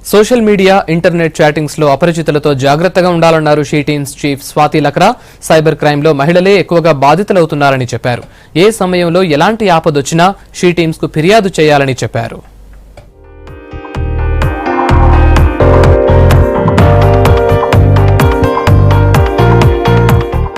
Social media internet chattings లో అపరిచితులతో జాగ్రత్తగా ఉండాలన్నారు she teams chief Swathi Lakra. Cyber crime లో మహిళలే ఎక్కువగా బాధితులవుతున్నారని చెప్పారు. ఏ సమయంలో ఎలాంటి ఆపదొచ్చినా షీ టీమ్స్ కు ఫిర్యాదు చేయాలని చెప్పారు.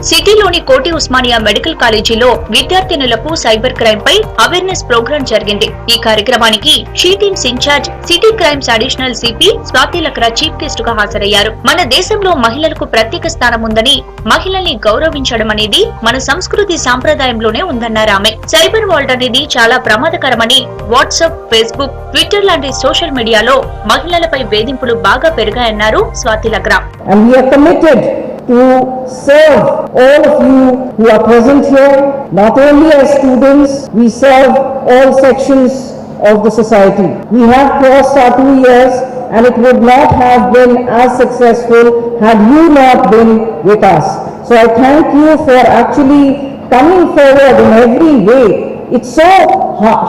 సిటీలోని కోటి ఉస్మానియా మెడికల్ కాలేజీలో విద్యార్థినులకు సైబర్ క్రైమ్ పై అవేర్నెస్ ప్రోగ్రాం జరిగింది. ఈ కార్యక్రమానికి she teams incharge city crimes additional CP Swathi Lakra chief guest గా హాజరయ్యారు. మన దేశంలో మహిళలకు ప్రత్యేక స్థానం ఉందని, మహిళల్ని గౌరవించడం అనేది మన సంస్కృతి సాంప్రదాయంలోనే ఉందన్నారు ఆమె. సైబర్ వరల్డ్ అనేది చాలా ప్రమాదకరమని, వాట్సాప్, ఫేస్బుక్, ట్విట్టర్ లాంటి సోషల్ మీడియాలో మహిళలపై వేధింపులు బాగా పెరిగాయన్నారు Swathi Lakra. To serve all of you who are present here, not only as students, we serve all sections of the society. We have crossed our 2 years and it would not have been as successful had you not been with us. So I thank you for actually coming forward in every way. It's so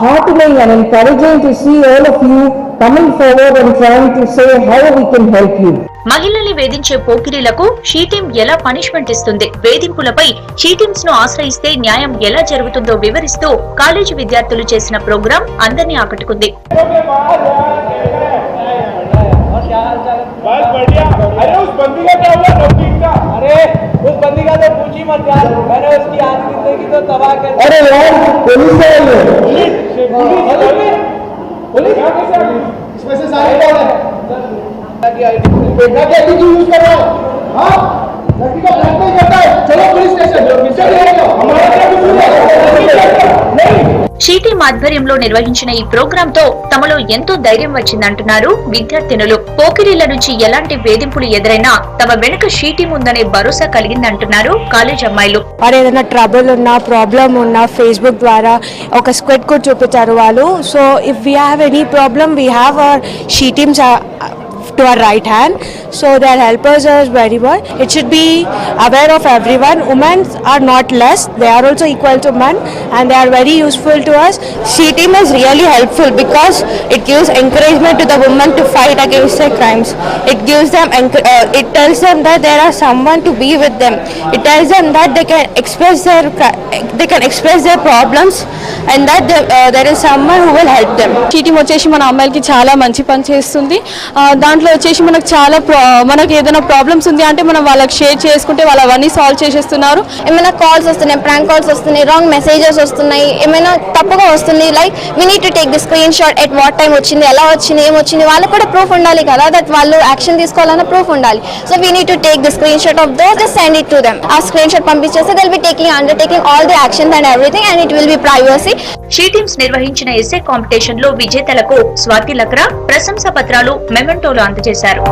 heartening and encouraging to see all of you coming forward and trying to say how we can help you. మహిళల్ని వేధించే పోకిరీలకు she team ఎలా punishment ఇస్తుంది, వేధింపులపై she teams ను ఆశ్రయిస్తే న్యాయం ఎలా జరుగుతుందో వివరిస్తూ కాలేజీ విద్యార్థులు చేసిన ప్రోగ్రాం అందరినీ ఆకట్టుకుంది. షీ టీమ్ ఆధ్వర్యంలో నిర్వహించిన ఈ ప్రోగ్రాం తో తమలో ఎంతో ధైర్యం వచ్చిందంటున్నారు విద్యార్థినులు. పోకిరీల నుంచి ఎలాంటి వేధింపులు ఎదురైనా తమ వెనుక షీ టీమ్ ఉందనే భరోసా కలిగిందంటున్నారు కాలేజ్ అమ్మాయిలు. ఏదైనా ట్రబుల్ ఉన్నా, ప్రాబ్లం ఉన్నా ఫేస్బుక్ ద్వారా ఒక స్క్వాడ్ కోడ్ చూపించారు వాళ్ళు. So if we have any problem we have our she teams to our right hand, so their helpers are very well. It should be aware of everyone. Women are not less, they are also equal to men and they are very useful to us. She team is really helpful because it gives encouragement to the women to fight against their crimes. It gives them it tells them that there are someone to be with them. It tells them that they can express their problems and that there is someone who will help them. She team వచ్చేసి మన అమ్మాయిలకి చాలా మంచి పని చేస్తుంది. దాంట్లో వచ్చేసి మనకు ఏదైనా ప్రాబ్లమ్స్ ఉంది అంటే మనం వాళ్ళకి షేర్ చేసుకుంటే వాళ్ళు అవన్నీ సాల్వ్ చేసేస్తున్నారు. ఏమైనా కాల్స్ వస్తున్నాయి, ప్రాంక్ కాల్స్ వస్తున్నాయి, రాంగ్ మెసేజెస్ వస్తున్నాయి, ఏమైనా తప్పుగా వస్తుంది, like we need to take the screen shot at what time వచ్చింది, ఎలా వచ్చింది, ఏమొచ్చింది, వాళ్ళకి కూడా ప్రూఫ్ ఉండాలి కదా, దట్ వాళ్ళు యాక్షన్ తీసుకోవాలన్న ప్రూఫ్ ఉండాలి. So we need to take the screenshot of those, just send it to them. ఆ స్క్రీన్ షాట్ పంపించేస్తే they will be undertaking all the actions and everything and it will be privacy. She teams నిర్వహించిన essay competition లో విజేతలకు స్వాతి లక్రా ప్రశంసా పత్రాలు, మెమెంటోలు అందజేశారు.